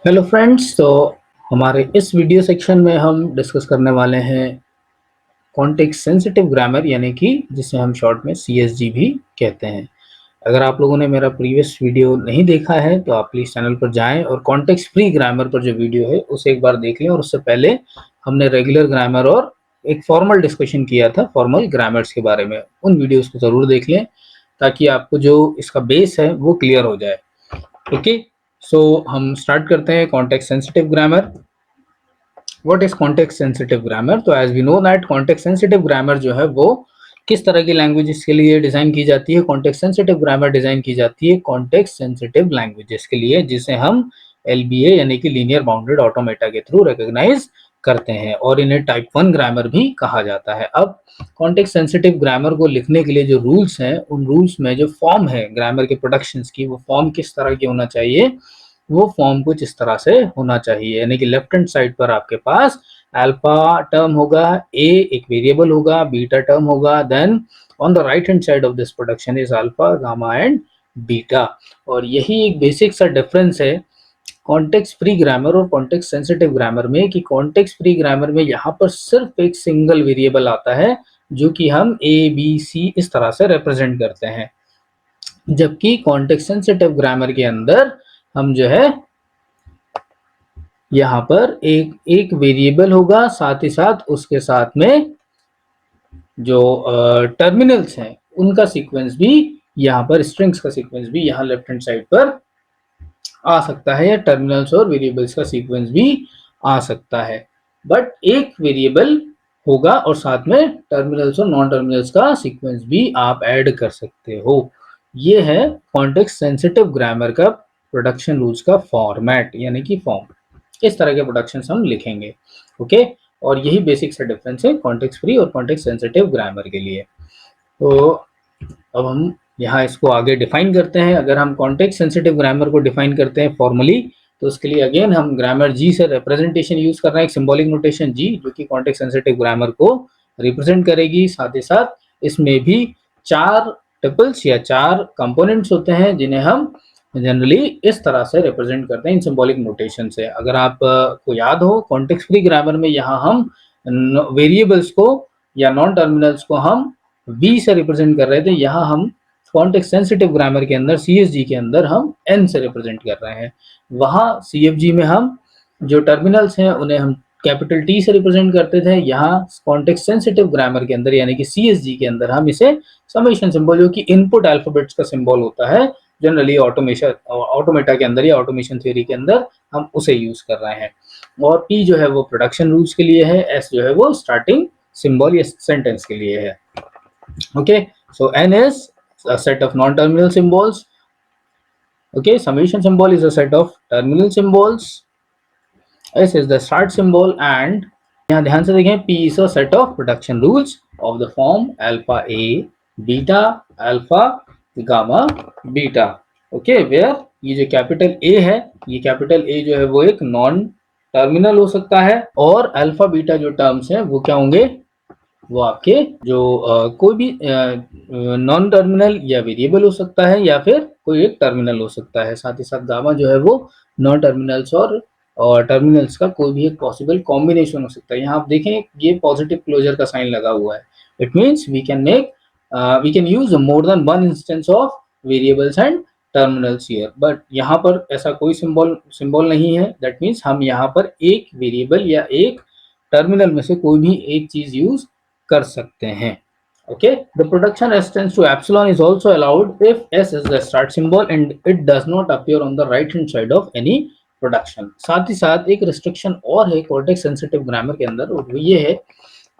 Hello friends. तो हमारे इस वीडियो सेक्शन में हम डिस्कस करने वाले हैं कॉन्टेक्स्ट सेंसिटिव ग्रामर, यानी कि जिसे हम शॉर्ट में सीएसजी भी कहते हैं। अगर आप लोगों ने मेरा प्रीवियस वीडियो नहीं देखा है तो आप प्लीज़ चैनल पर जाएं और कॉन्टेक्स्ट फ्री ग्रामर पर जो वीडियो है उसे एक बार देख लें। और उससे पहले हमने रेगुलर ग्रामर और एक फॉर्मल डिस्कशन किया था फॉर्मल ग्रामर्स के बारे में, उन वीडियोस को ज़रूर देख लें ताकि आपको जो इसका बेस है वो क्लियर हो जाए। ओके, सो हम स्टार्ट करते हैं context sensitive grammar. What is context sensitive grammar? तो as we know that context sensitive grammar जो है वो किस तरह की लैंग्वेजेस के लिए डिजाइन की जाती है। कॉन्टेक्स्ट सेंसिटिव ग्रामर डिजाइन की जाती है कॉन्टेक्स्ट सेंसिटिव लैंग्वेजेस के लिए, जिसे हम एलबीए यानी कि लीनियर बाउंडेड ऑटोमेटा के थ्रू रिकॉग्नाइज करते हैं, और इन्हें टाइप 1 ग्रामर भी कहा जाता है। अब कॉन्टेक्स्ट सेंसिटिव ग्रामर को लिखने के लिए जो रूल्स हैं, उन रूल्स में जो फॉर्म है ग्रामर के प्रोडक्शंस की, वो फॉर्म किस तरह की होना चाहिए, वो फॉर्म कुछ इस तरह से होना चाहिए। यानी कि लेफ्ट हैंड साइड पर आपके पास अल्फा टर्म होगा, ए एक वेरिएबल होगा, बीटा टर्म होगा, then on the right hand side of this production is alpha, gamma and beta. और यही एक बेसिक सा डिफरेंस है कॉन्टेक्स्ट फ्री ग्रामर और कॉन्टेक्स्ट सेंसिटिव ग्रामर में, कि कॉन्टेक्स्ट फ्री ग्रामर में यहाँ पर सिर्फ एक सिंगल वेरिएबल आता है जो कि हम ए बी सी इस तरह से रिप्रेजेंट करते हैं, जबकि कॉन्टेक्स्ट सेंसिटिव ग्रामर के अंदर हम जो है यहाँ पर एक एक वेरिएबल होगा, साथ ही साथ उसके साथ में जो टर्मिनल्स हैं उनका सीक्वेंस भी, यहाँ पर स्ट्रिंग्स का सीक्वेंस भी यहाँ लेफ्ट हैंड साइड पर आ सकता है, या टर्मिनल्स और वेरिएबल्स का सीक्वेंस भी आ सकता है। बट एक वेरिएबल होगा और साथ में टर्मिनल्स और नॉन टर्मिनल्स का सीक्वेंस भी आप ऐड कर सकते हो। ये है कॉन्टेक्स्ट सेंसिटिव ग्रामर का प्रोडक्शन रूल्स का फॉर्मेट, यानी कि फॉर्म। इस तरह के प्रोडक्शन हम लिखेंगे। ओके, और यही बेसिक सा डिफरेंस है कॉन्टेक्स्ट फ्री और कॉन्टेक्स्ट सेंसिटिव ग्रामर के लिए। तो अब हम यहाँ इसको आगे डिफाइन करते हैं। अगर हम कॉन्टेक्स्ट सेंसिटिव ग्रामर को डिफाइन करते हैं फॉर्मली, तो उसके लिए अगेन हम ग्रामर जी से रिप्रेजेंटेशन यूज कर रहे हैं, एक सिंबॉलिक नोटेशन जी, जो कि कॉन्टेक्स्ट सेंसिटिव ग्रामर को रिप्रेजेंट करेगी। साथ ही साथ इसमें भी 4 टपल्स या 4 कंपोनेंट्स होते हैं जिन्हें हम जनरली इस तरह से रिप्रेजेंट करते हैं इन सिंबॉलिक नोटेशन से। अगर आप को याद हो, कॉन्टेक्स्ट फ्री ग्रामर में यहाँ हम वेरिएबल्स को या नॉन टर्मिनल्स को हम वी से रिप्रेजेंट कर रहे थे, यहाँ हम कॉन्टेक्स्ट सेंसिटिव ग्रामर के अंदर सीएसजी के अंदर हम एन से रिप्रेजेंट कर रहे हैं। वहाँ सीएफजी में हम जो टर्मिनल्स हैं उन्हें हम कैपिटल टी से रिप्रेजेंट करते थे। यहाँ कॉन्टेक्स्ट सेंसिटिव ग्रामर के अंदर यानी कि सीएसजी के अंदर हम इसे समेशन सिंबल, जो कि इनपुट अल्फाबेट्स का सिंबल होता है जनरली ऑटोमेशन ऑटोमेटा के अंदर या ऑटोमेशन थ्योरी के अंदर, हम उसे यूज कर रहे हैं। और पी जो है वो प्रोडक्शन रूल्स के लिए है, एस जो है वो स्टार्टिंग सिंबल या सेंटेंस के लिए है। Okay, so n is a set of non-terminal symbols. Okay, summation symbol is a set of terminal symbols. S is the start symbol, and यहाँ ध्यान से देखें, P is a set of production rules of the form alpha A, beta, alpha, gamma, beta. Okay, where ये जो capital A है, ये capital A जो है वो एक नॉन टर्मिनल हो सकता है, और अल्फा बीटा जो टर्म्स हैं वो क्या होंगे, वो आपके जो कोई भी नॉन टर्मिनल या वेरिएबल हो सकता है, या फिर कोई एक टर्मिनल हो सकता है। साथ ही साथ गामा जो है वो नॉन टर्मिनल्स और टर्मिनल्स का कोई भी एक पॉसिबल कॉम्बिनेशन हो सकता है। यहाँ आप देखें ये पॉजिटिव क्लोजर का साइन लगा हुआ है। It means we can use more than one instance of variables and terminals here, but यहाँ पर ऐसा कोई सिंबल नहीं है। दैट मीन्स हम यहाँ पर एक वेरिएबल या एक टर्मिनल में से कोई भी एक चीज यूज कर सकते हैं। Okay, the production s tends to epsilon is also allowed if s is the start symbol and it does not appear on the right hand side of any production। साथ ही साथ एक रिस्ट्रिक्शन और है cortex sensitive grammar के अंदर, और वो ये है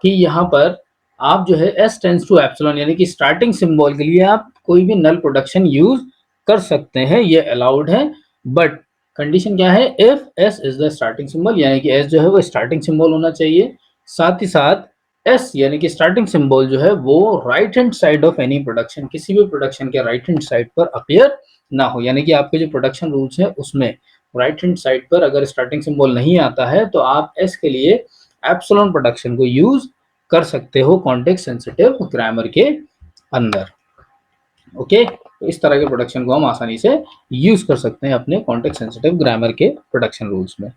कि यहाँ पर आप जो है s टेंस टू एप्सिलॉन यानी कि स्टार्टिंग सिंबल के लिए आप कोई भी नल प्रोडक्शन यूज कर सकते हैं, ये अलाउड है। बट कंडीशन क्या है, if s is the starting symbol, यानी कि s जो है वो स्टार्टिंग सिंबल होना चाहिए। साथ ही साथ एस यानी कि स्टार्टिंग सिंबल जो है वो right hand side of any production, किसी भी प्रोडक्शन के राइट हैंड साइड पर अपीयर ना हो। यानी कि आपके जो प्रोडक्शन रूल्स है उसमें राइट हैंड साइड पर अगर स्टार्टिंग सिंबल नहीं आता है तो आप एस के लिए एप्सिलॉन प्रोडक्शन को यूज कर सकते हो कॉन्टेक्स्ट सेंसिटिव ग्रामर के अंदर। ओके, तो इस तरह के प्रोडक्शन को हम आसानी से यूज कर सकते हैं अपने कॉन्टेक्स्ट सेंसिटिव ग्रामर के प्रोडक्शन रूल्स में।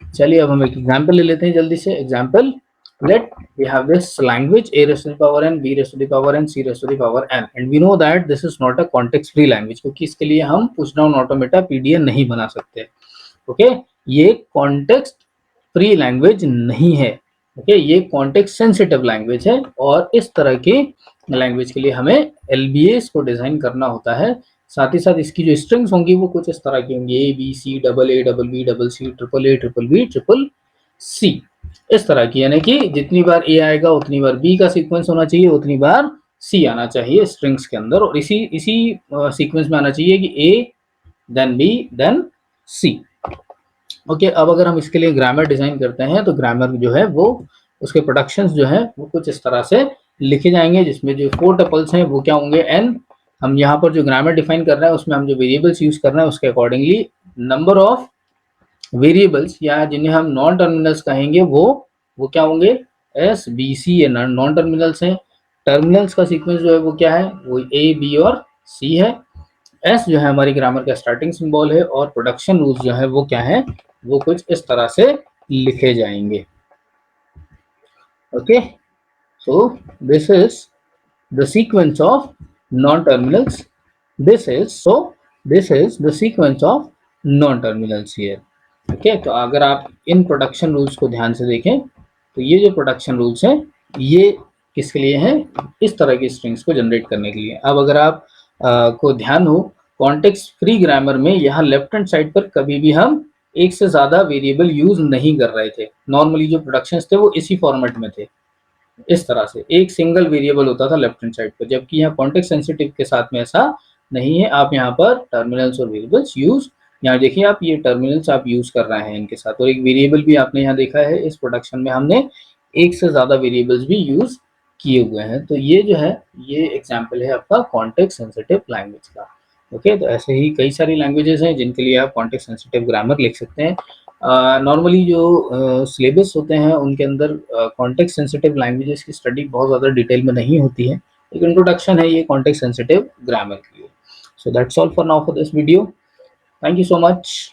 चलिए अब हम एक एग्जांपल ले लेते हैं जल्दी से। Example, let we have this language a raised to the power n, b raised to the power n, c raised to the power n, and we know that this is not a context free language, क्योंकि इसके लिए हम push down automata PDN नहीं बना सकते। Okay, ये context free language नहीं है। ओके, ये कॉन्टेक्स्ट सेंसिटिव लैंग्वेज है, और इस तरह की लैंग्वेज के लिए हमें एलबीएस को डिजाइन करना होता है। साथ ही साथ इसकी जो स्ट्रिंग्स होंगी वो कुछ इस तरह की होंगी, A B C double A double B double C triple A triple B triple C, इस तरह की, यानी कि जितनी बार ए आएगा उतनी बार बी का सीक्वेंस होना चाहिए, उतनी बार सी आना चाहिए स्ट्रिंग्स के अंदर, और इसी इसी सीक्वेंस में आना चाहिए कि A then B then C. Okay, अब अगर हम इसके लिए ग्रामर डिजाइन करते हैं तो ग्रामर जो है वो उसके प्रोडक्शंस जो है वो कुछ इस तरह से लिखे जाएंगे, जिसमें जो 4 टपल्स हैं वो क्या होंगे, एन। हम यहाँ पर जो ग्रामर डिफाइन कर रहे हैं उसमें हम जो वेरिएबल्स यूज कर रहे हैं उसके अकॉर्डिंगली नंबर ऑफ वेरिएबल्स, या जिन्हें हम नॉन टर्मिनल्स कहेंगे, वो क्या होंगे, एस बी सी, ये नॉन टर्मिनल्स हैं। टर्मिनल्स का सीक्वेंस जो है वो क्या है, वो ए बी और सी है। एस जो है हमारी ग्रामर का स्टार्टिंग सिंबल है, और प्रोडक्शन रूल्स जो है वो क्या है, वो कुछ इस तरह से लिखे जाएंगे। Okay, so this is the sequence of non terminals, this is the sequence of non terminals here. Okay, तो अगर आप इन प्रोडक्शन रूल्स को ध्यान से देखें तो ये जो प्रोडक्शन रूल्स हैं ये किसके लिए हैं, इस तरह की स्ट्रिंग्स को जनरेट करने के लिए। अब अगर आप को ध्यान हो, कॉन्टेक्स्ट फ्री ग्रामर में यहाँ लेफ्ट हैंड साइड पर कभी भी हम एक से ज्यादा वेरिएबल यूज नहीं कर रहे थे। नॉर्मली जो प्रोडक्शंस थे वो इसी फॉर्मेट में थे, इस तरह से एक सिंगल वेरिएबल होता था लेफ्ट हैंड साइड पर, जबकि यहाँ कॉन्टेक्स्ट सेंसिटिव के साथ में ऐसा नहीं है। आप यहाँ पर टर्मिनल्स और वेरिएबल्स यूज, यहाँ देखिए आप ये टर्मिनल्स आप यूज कर रहे हैं इनके साथ, और एक वेरिएबल भी आपने यहाँ देखा है इस प्रोडक्शन में हमने एक से ज्यादा वेरिएबल्स भी यूज किए हुए हैं। तो ये जो है ये एग्जाम्पल है आपका कॉन्टेक्स्ट सेंसिटिव लैंग्वेज का। ओके, तो ऐसे ही कई सारी लैंग्वेजेस हैं जिनके लिए आप कॉन्टेक्स्ट सेंसिटिव ग्रामर लिख सकते हैं। नॉर्मली जो सिलेबस होते हैं उनके अंदर कॉन्टेक्स्ट सेंसिटिव लैंग्वेजेस की स्टडी बहुत ज़्यादा डिटेल में नहीं होती है, एक इंट्रोडक्शन है ये कॉन्टेक्स्ट सेंसिटिव ग्रामर के लिए। So that's all for now for this video. Thank you so much.